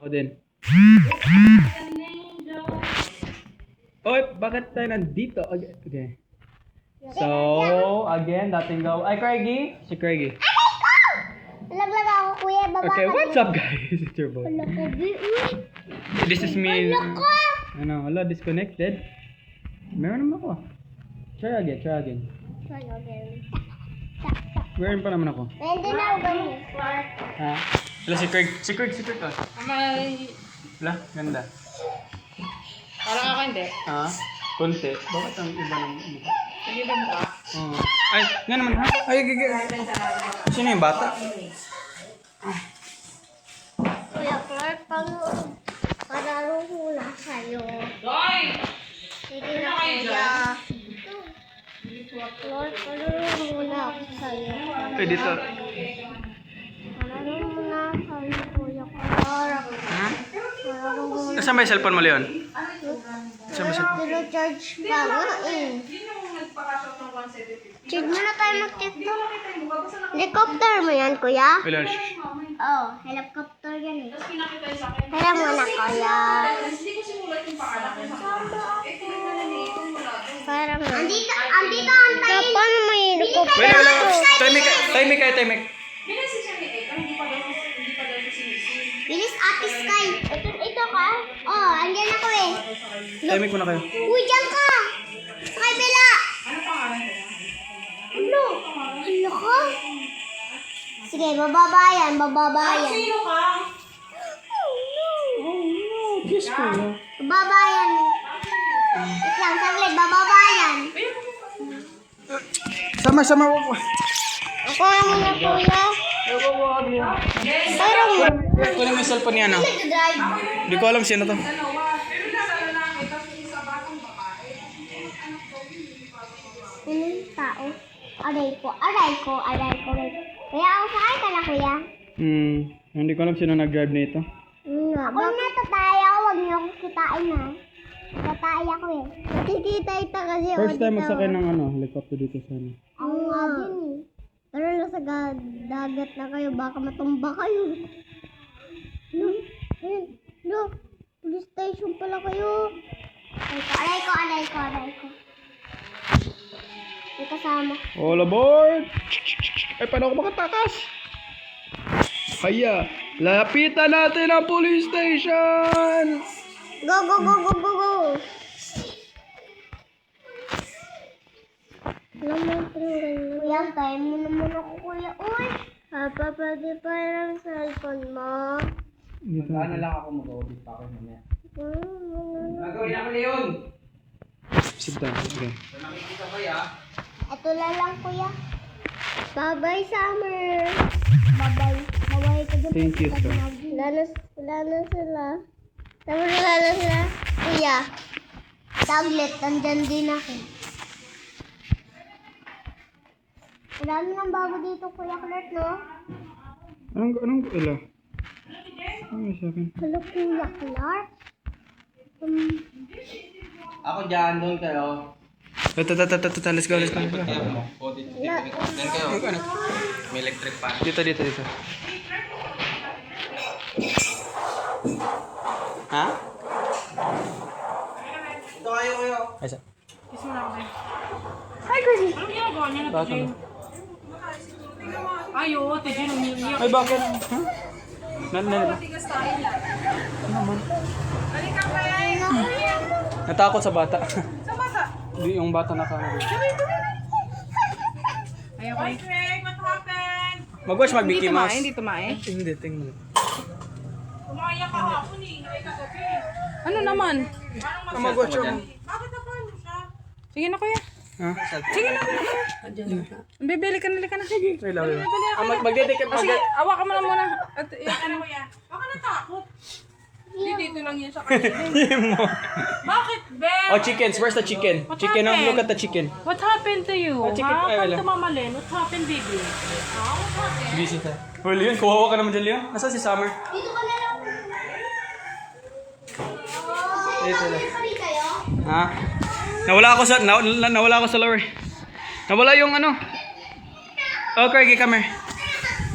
Ako din. Oy, bakit tayo nandito? Okay. So, again, dating go. Ay, Craigie? Si Craigie. Laglag ako, kuya. Baba Okay, ka. what's up guys? It's your boy. Wala ka, di. This is me. Wala ka. Ano, wala, disconnected. Meron naman ako. Try again. Sorry, okay. Meron pa naman ako. Nandun na ako ganyan. Ha? Wala si Craig. Si Craig oh. Wala, ganda. Parang ako hindi. Ha? Konti. Bakit ang iba ng mukha? Hindi ba mukha? Oo. Ay, nga naman ha? Ay, sino yung bata? Kuya Clark, parang hula sa'yo. Doy! Sige na kuya. Clark, parang hula ako sa'yo. Ay, dito. Parang hula sa'yo, kuya Clark. Ha? Parang hula. Nasaan ba yung cellphone mo, Leon? Nasaan ba cellphone? Dino-charge pa nga eh. Check mo na tayo mag-tiktok. Helicopter mo yan, kuya? Leon, Oo, helicopter yan eh. Tara muna, kuya. Parang andito ang tayo. Paano may helicopter? Wait. Timing. Bilis, Ate Sky. Ito ka? Oh, andyan ako eh. Timing muna kayo. Uy, dyan ka. Sa kabila. Ano? Ano ka? Sige, bababa yan. Sino ka? Kiss ko na. Bababa yan. Wait lang, saglit. Bababa yan. Sama. Ako na muna, kuya. Parang Kunin mo yung cellphone niya, no? nag-drive. Hindi ko alam sino to. Ano yung tao? Aray ko. Kuya, ako sakay ka na, kuya. Hindi ko alam sino nag-drive nito. Ako na tatay ako. Huwag niyo akong kitain na. Tatay ako eh. Nakikita ito kasi. First time magsakay ng helicopter dito sana. Ako nga din eh. Pero nasa dagat na kayo. Baka matumba kayo. No. Police station pala kayo. Aray ko. May kasama. All aboard! Ay, paano ako makatakas? Kaya, lapitan natin ang police station! Go. Alam mo, kuya, tayo mo naman ako, kuya. Uy! Pwede pa yung cellphone mo. Ano lang ako mag-audit pa ako mamaya. Nagawin ako, Leon! Sit down, okay. Nakikita ba ya? Ito lang, kuya. Bye-bye, Summer. Bye-bye ka dyan. Thank you, sir. Wala na sila. Wala na sila. Kuya, tablet, nandyan din ako. Wala nang bago dito, Kuya Clark, no? Anong ila? Ano sa akin? Hello, Kuya Clark. Ako dyan, doon kayo. Let's go. Yan kayo. May electric fan. Dito. Ha? Ito kayo. Ay, sa. Kiss mo na ako. Hi, Kuya. Anong ginagawa niya na to, Bakit? Jane? Ay, oo, to Jane, umiiyak. Ay, bakit? Ha? Ano naman? Natakot sa bata. Sa bata. Hindi, yung bata naka... Ayaw ko. Craig, what happened? Mag-watch mag-Mickey Mouse. Hindi tumae. Hindi, tingnan mo. Umaya ka hapon eh. Ay, kagabi. Ano naman? Mag-watch ako. Bakit napano siya? Sige na, kuya. Ha? Sige na. Bibili ka na. Ay, love you. Mag-dedicate ka. Sige, awakan mo na muna. At, ano kuya? Baka natakot. Hindi, dito lang yan sa kanila. Bakit, Ben? Oh, chickens. Where's the chicken? What Chicken, oh. happened? Look at the chicken. What happened to you? chicken. Ay, Ha? wala. Come to Mama Len. What happened, baby? What happened? Busy ka. Oh, Leon, kuhawa ka naman dyan, Leon. Nasaan si Summer? Dito ka na lang. Dito lang. Sorry kayo. Ha? Nawala ako sa lower. Nawala yung ano. Oh, Craigie, come here.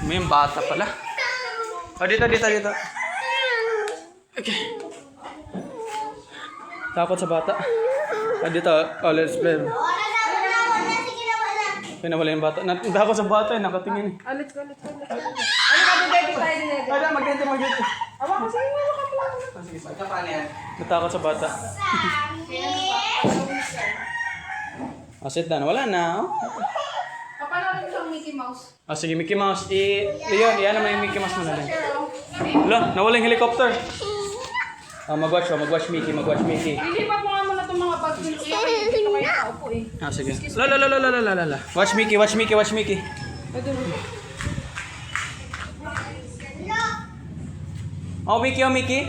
May yung bata pala. Oh, dito. Okay. Takot sa bata. Ah, dito. Oh, let's play. Wala. Sige na, wala. Pinawala yung bata. Takot sa bata eh. Nakatingin eh. Let's go. Ano ka, dede tayo, dede. Ada, mag-dente. Awa ko sa'yo, wala ka pala. Ito pa niyan. Natakot sa bata. Sit down. Wala na. Oh. Kapanorin mo ang Mickey Mouse. Ah, sige, Mickey Mouse. Leon, iyan naman yung Mickey Mouse mo na lang. Wala, nawala yung helicopter. Ah, mag-watch Mickey. Lilipat mo nga muna itong mga bags nyo. Hindi ko kayo kaupo eh. Ah, sige. La. Watch Mickey. Oh, Mickey.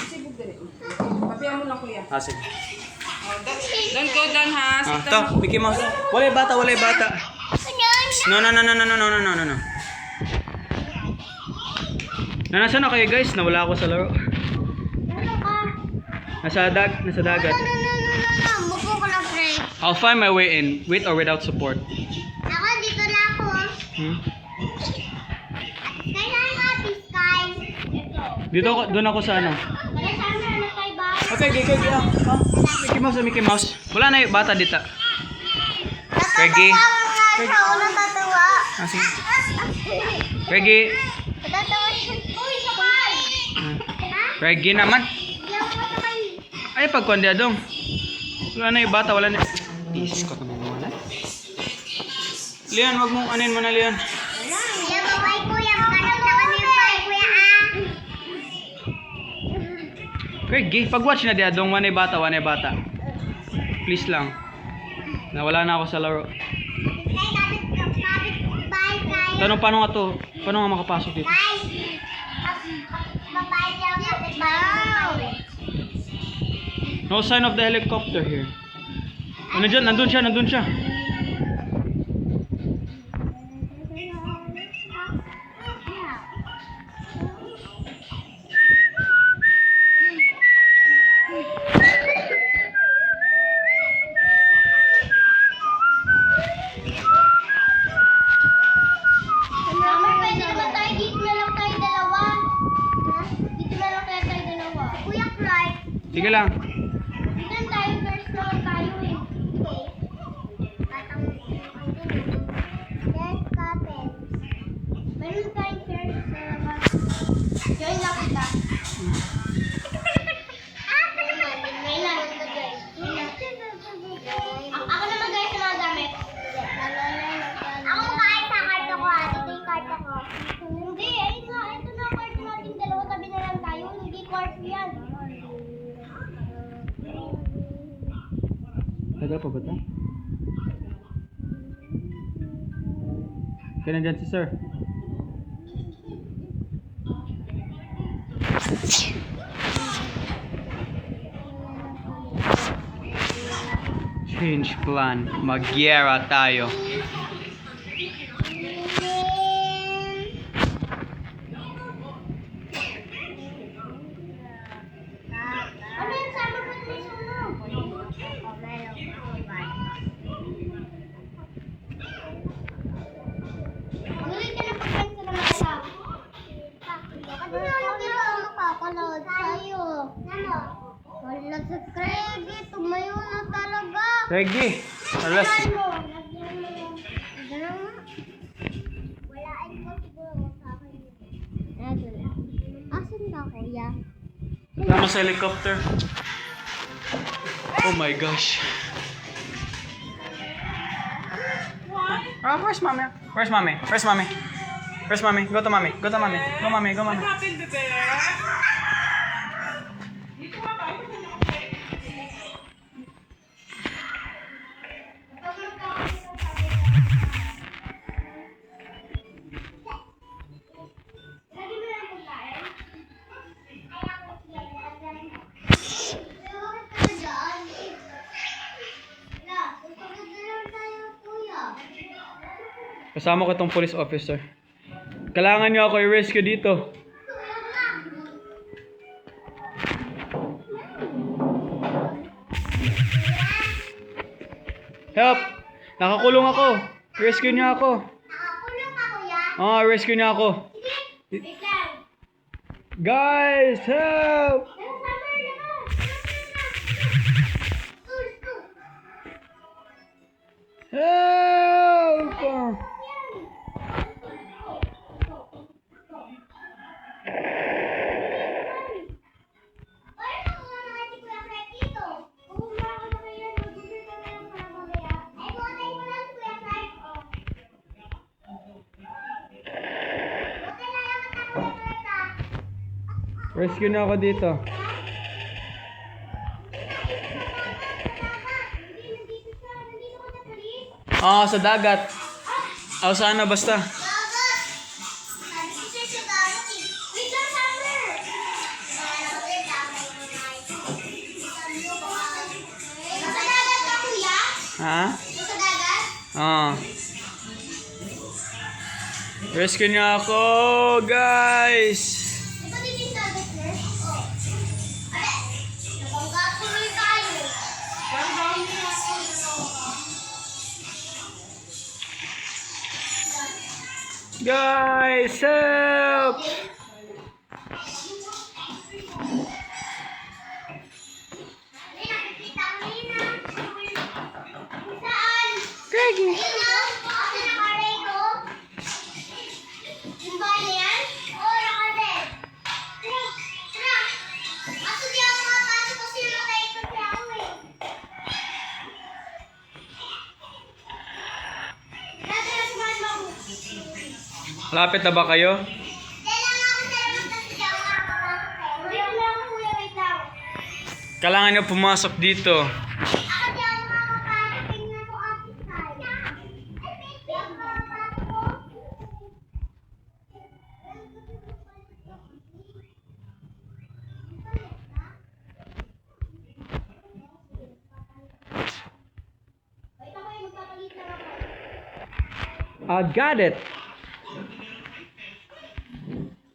Sibog dali. Papihan mo lang kuya. Ah, sige. Don't go down ha. Ah, to, Mickey Mouse. Wala yung bata. No. Nasaan na kayo guys? Nawala ako sa laro. Ano ka? Nasa dagat. No. Muko ko lang, friend. I'll find my way in, with or without support. Ako, dito na ako. Kailan ka, Sky? Doon ako sa ano. Wala sa amin, ano kay ba? Okay. Mickey Mouse. Wala na yung bata dito. Reggie. Natatawa. Ah, sige. Reggie. Natatawa siya. Uy, sakay! Reggie naman. Hindi ako masakay. Ay, pagkundi adong. Wala na yung bata, wala na. Isis ko naman wala. Leon, wag mong anin mo na, Leon. Kuya, babay kuya. Magkano na kami yung bye, kuya, Reggie, pag-watch na di adong, wala na yung bata. Please lang. Nawala na ako sa laro. Bye, guys. Tanong, paano nga makapasok dito? Bye. Bye, guys. Bye. No sign of the helicopter here. Oh, nandun siya. Summer, pwede naman tayo. Dito na lang tayo dalawa. Dito na lang tayo dalawa. Kuya Clark, Sige lang. dito na tayo. First naman tayo eh. Yes, kapit. Meron tayong first sa labas. Join lang kita. Ako naman guys sa mga gamit. Ako magkakait sa karto ko. Ito yung karto ko. Hindi, ayun nga. Ito na ang karto natin. Dalawa tabi na lang tayo. Hindi karto yan. Tagal pa ba ito? Kaya nandyan si sir. Change plan. Magyera tayo. Ano yan? Sama ko na yung sunog. Ulit ka na pag-friends na naman siya. Ano na lang dito ako makapanood sa'yo? Ano? Wala sa credit. Tumayo na talaga. Reggie! Alas. Ano? Lagyan mo yung... Ganun nga. Wala ay ko siguro sa akin. Eto lang. Asan ba, kuya? Tama sa helicopter. Oh my gosh. Where's mommy? Go to mommy. Go, mommy. Kapil, bebe. Dito ka tayo. Kasama ko tong police officer. Kailangan niyo ako i-rescue dito. Help! Nakakulong ako. Rescue niyo ako. Nakakulong ka, kuya? Rescue niyo ako. Wait lang. Guys, help! Help! Rescue na ako dito. Ah, sa dagat. O sana basta. Ha? Ah. Rescue niya ako, guys. Guys, help! Craigie! Lapit na ba kayo? Kailangan nyo pumasok dito. I got it.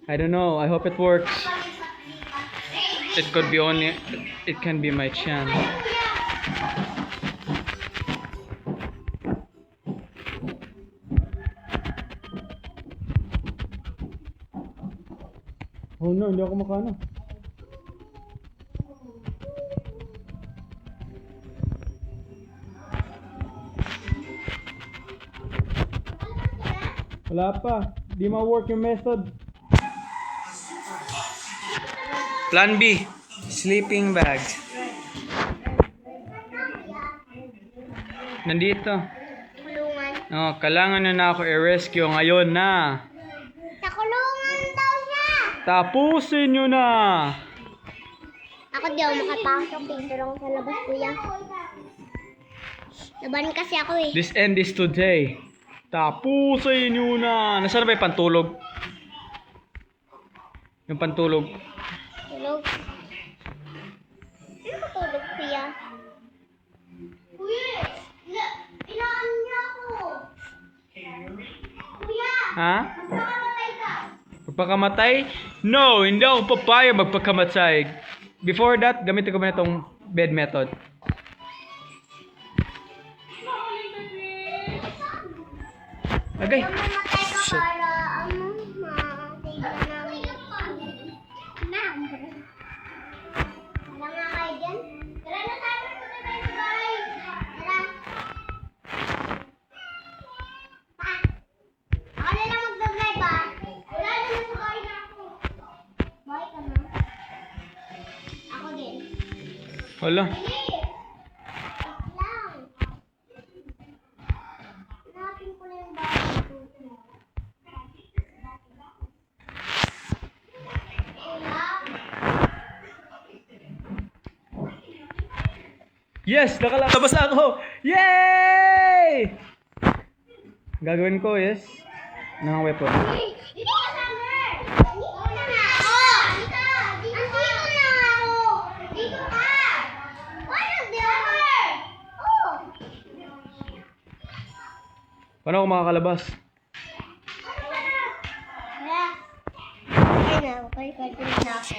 I don't know. I hope it works. It could be only. It can be my chance. Oh no, hindi ako makano. Wala pa. Di ma-work yung method. Plan B. Sleeping bag. Nandito. Kulungan. Oh, kailangan na ako i-rescue ngayon na. Sa kulungan daw siya. Tapusin nyo na. Ako di ako makapasok. Dito lang sa labas, kuya. Laban kasi ako eh. This end is today. Tapusin nyo na. Nasaan na ba yung pantulog? Yung pantulog. Tulog. Ano ka tulog, kuya? Kuya! Inaan niya ako! Kuya! Ha? Magpakamatay ka! Magpakamatay? No, hindi ako papayag magpakamatay. Before that, gamitin ko ba itong bed method? Okay. Mamatay ka Shit. para ma-save na namin. Wala nga kayo dyan. Tara na tayo. Punta tayo sa bahay. Tara. Pa. Ako na lang mag-drive ah. Wala na sa bahay na ako. Bahay ka na. Ako din. Wala. Sige. Wait lang. Hanapin ko na yung bahay ko. Yes! Nakalabas ako! Yay! Gagawin ko is ng weapon. Hindi ka summer! Dito na ako! Dito na ako! Dito ka! Walang summer! Oh! Paano ako makakalabas? Okay na, okay. Continue na ako.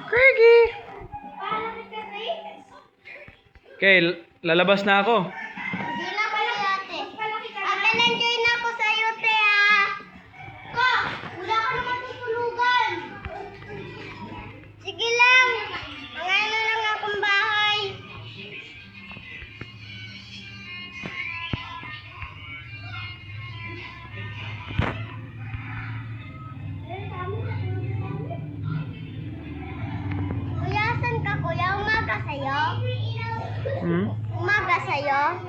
Craigie! Okay, lalabas na ako. Hindi na pala ate. Ate Mag-volunteer na ako sa'yo, Tea. Ko, wala ka naman tutulugan. Sige lang. Mga ano lang akong bahay. Kuya, saan ka, kuya? Umaga sa'yo? Hmm? Umaga sa'yo?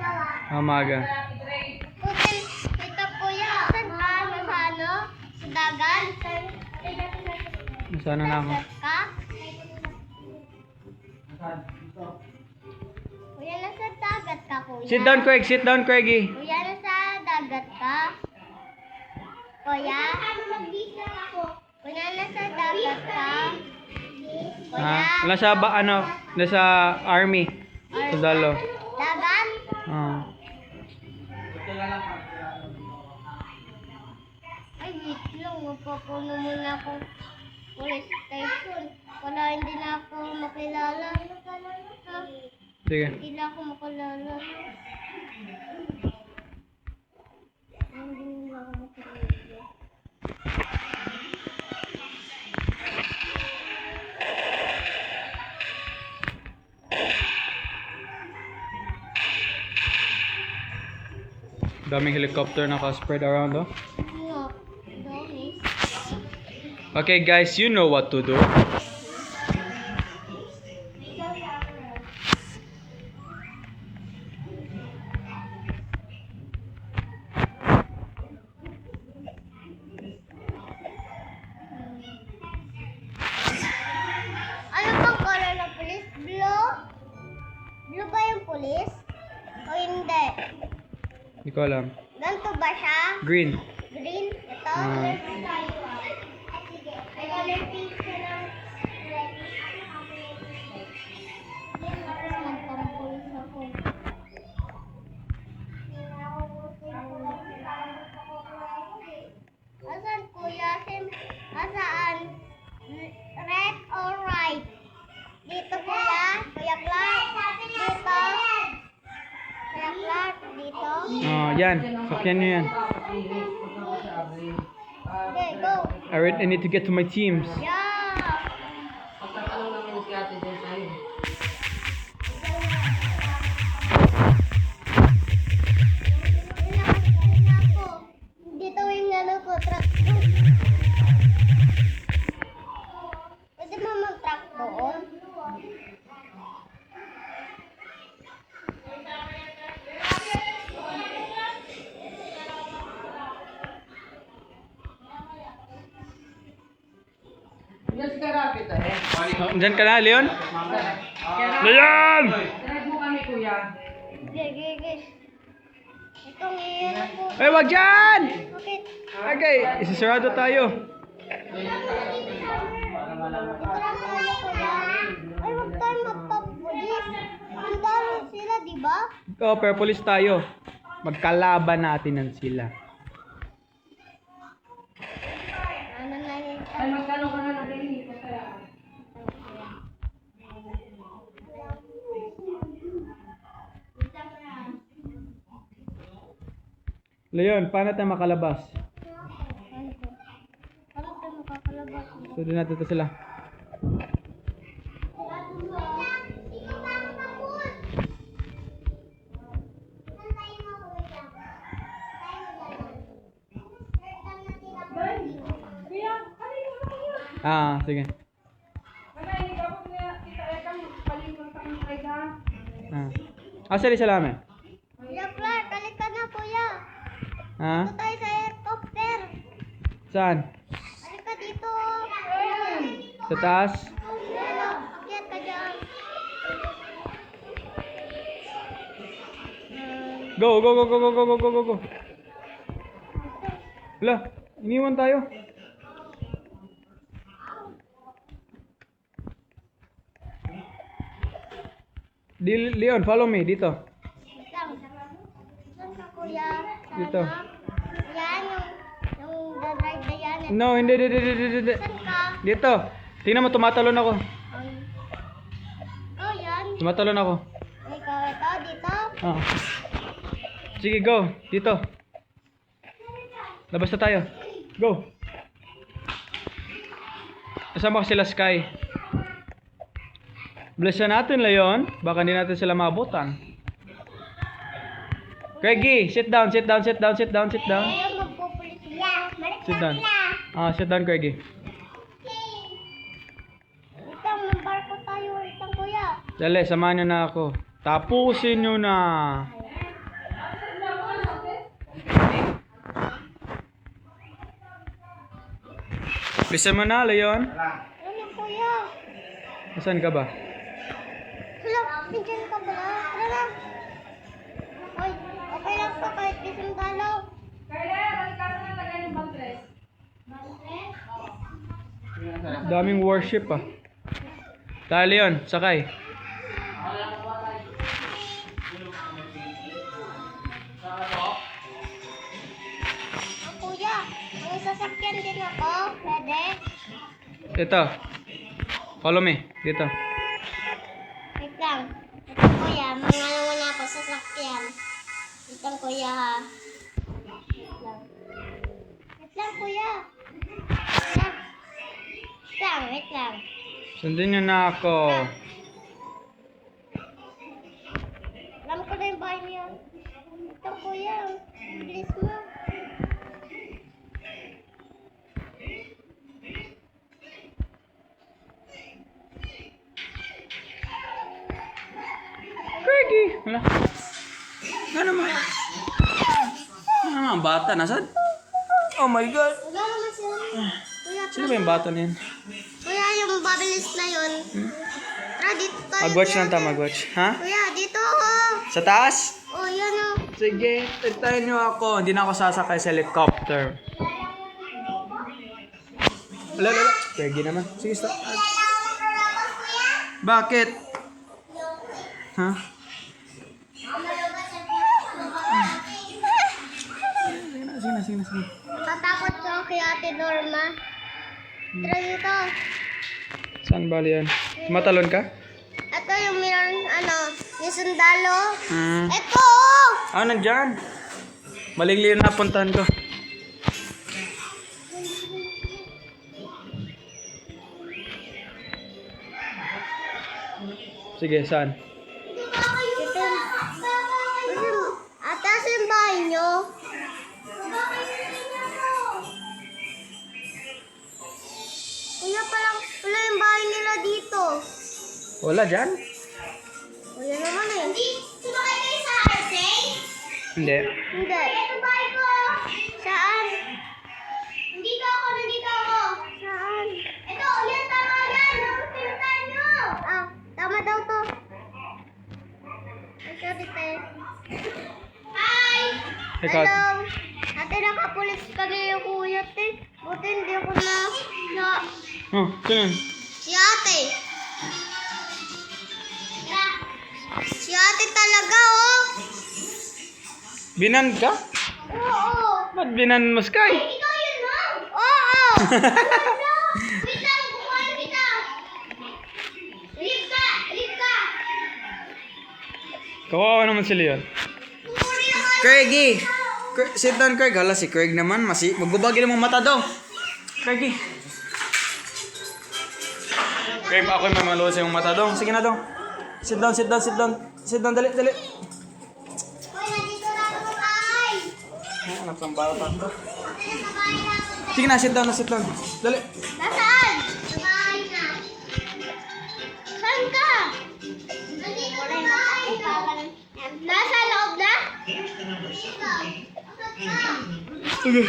Umaga. Okay, ito kuya. Saan ka? Nasa ano? Sa dagat? Nasaan na ako? Saan ka? Kuya, nasa dagat ka, kuya. Sit down, Craig. Sit down, Craigie. Kuya, nasa dagat ka? Kuya? Kuya, nasa dagat ka? Kuya? Nasa nasa army. Sa Dalo. Dagat? Ah. Ay, wait lang. Magpapuno muna ako police station. Para hindi na ako makilala. Ha? Sige. Hindi na ako makilala. Hindi na ako makilala. Daming helicopter naka-spread around, oh. No, Doris. Okay, guys, you know what to do. Ano bang color ng police? Blue? Blue ba yung police? O hindi? Hindi ko alam. Ganito ba siya? Green. Green? Ito? Ah. Sige. Ay, color pink na lang. Magpampulis ako. Asan kuya? Asaan? Red or right? Dito kuya? Kuya Clark? Dito? Kuya Clark? Dito? Oh, yan. Sakyan nyo yan. Okay, go! I need to get to my teams. Yeah! Dito yung ano ko, truck ko. Pwede mo mag-truck doon? Oh, dyan ka na, Leon? Leon! Drive mo kami, kuya. Sige. Itong iyan ko. Eh, wag dyan! Bakit? Okay, isasarado tayo. Ay, huwag tayo magpapulis. Ang dami sila, di ba? Oh, pero police tayo. Magkalaban natin sila. Ano na yun? Ay, magkano ka na nag-iinit? Leon, paano tayo makalabas? Ano tayo makakalabas? So, doon natin ito sila. Kuya, ano yung kuya? Ah, sige. Ano, hindi ka po niya kita ekang palingon sa kong trade, ha? Ah. Asa rin salamin? Kuya Clark, halika na kuya. Ha? Dito tayo sa helicopter. Saan? Halika dito. Sa taas? Hello, akyat ka dyan. Go, go, go, go, go, go, go, go, go, go. Wala, iniwan tayo. Leon, follow me dito. Saan ka kuya? Dito. Yan, yung drive na yan. No, hindi, hindi. Saan ka? Dito. Tingnan mo, tumatalon ako. Oh, yan. Tumatalon ako. Ikaw ito, dito. Ah. Sige, go. Dito. Labas na tayo. Go. Kasama ko sila Sky. Bilisan natin, Leon. Baka hindi natin sila maabutan. Craigie, sit down, sit down, sit down, sit down, sit down. Ayaw magpupulis sila. Balik Sit na down. sila. Sit down, Craigie. Itang, magbarko tayo. Itang kuya. Dali, samahan nyo na ako. Tapusin nyo na. Bilisan mo na, Leon. Ano kuya? Nasaan ka ba? Hala, pinsan ka ba? Hala. Oy, okay lang pa kahit isang dalaw. Daming worship ah. Tayo, Leon, sakay. Kuya, may sasakyan din ako. Pwede? Ito. Follow me. Dito. Wait lang. Ito kuya, mga muna ako sa sasakyan. Ito kuya ha. Wait lang. Wait lang kuya. Wait lang. Sundin nyo na ako. Alam ko na yung bahay niya. Ito kuya, bilis mo. Craigie. Wala. Ano naman? Ano naman, bata? Nasaan? Oh my God. Wala naman sila. Kuya, Sino ba yung bata na yan? kuya, yung mabilis na yun. Tara, dito tayo. Mag-watch kuya. lang tayo, mag-watch. Ha? Kuya, dito ako. Sa taas? Oh, yan o. Sige, tayo nyo ako. Hindi na ako sasakay sa helicopter. Wala. Craigie naman. Sige, stop. Bakit? Ha? Sige na. Natatakot ko kay Ate Norma. Tara dito. Saan bali yan? Matalon ka? Ito yung meron, yung sundalo. Hmm. Ito oh! Nandyan. Maling na puntahan ko. Sige, saan? Ito. Atas yung bahay nyo. Kuya, wala yung bahay nila dito. Wala dyan? O, yan naman eh. Hindi, sumakay kayo sa Arsay? Hindi. Hindi. Ito bahay ko. Saan? Nandito ako. Saan? Ito, yan, tama yan. Pinuntahan nyo. Tama daw to. Ay, sorry, te. Hi! Ikaw. Hello! Ate, nakapulis kami yung kuya, te. Buti hindi ako na... Oh, sino yun? Si ate. Si ate talaga, oh. Binan ka? Oo. Ba't binan mo, Sky? Ikaw yun, ma'am. Oo. Ano? Wait lang, kukuhain kita. Leave ka. Kawawa naman si Leon. Craigie! Sit down, Craig. Hala, si Craig naman. Magbabagi ng mga mata daw. Craigie. Craig, ako'y mamaluwa sa iyong mata daw. Sige na daw. Sit down. Dali. Hoy, nandito na ako sa bahay. Anak ng bata to. Nandito sa bahay na ako. Sige na, sit down. Dali. Nasaan? Sa bahay na. Saan ka? Nandito sa bahay na. Nasa loob na? Dito. Bakit ka? Sige.